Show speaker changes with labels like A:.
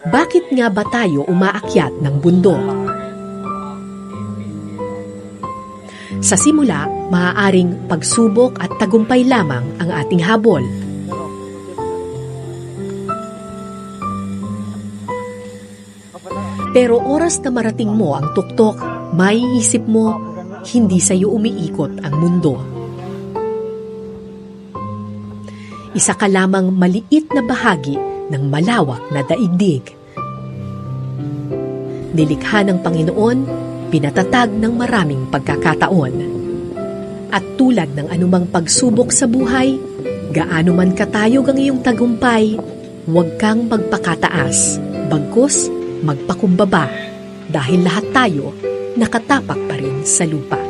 A: Bakit nga ba tayo umaakyat ng bundok? Sa simula, maaaring pagsubok at tagumpay lamang ang ating habol. Pero oras na marating mo ang tuktok, maiisip mo, hindi sa iyo umiikot ang mundo. Isa ka lamang maliit na bahagi ng malawak na daigdig. Nilikha ng Panginoon, pinatatag ng maraming pagkakataon. At tulad ng anumang pagsubok sa buhay, gaano man katayog ang iyong tagumpay, huwag kang magpakataas, bagkus magpakumbaba, dahil lahat tayo nakatapak pa rin sa lupa.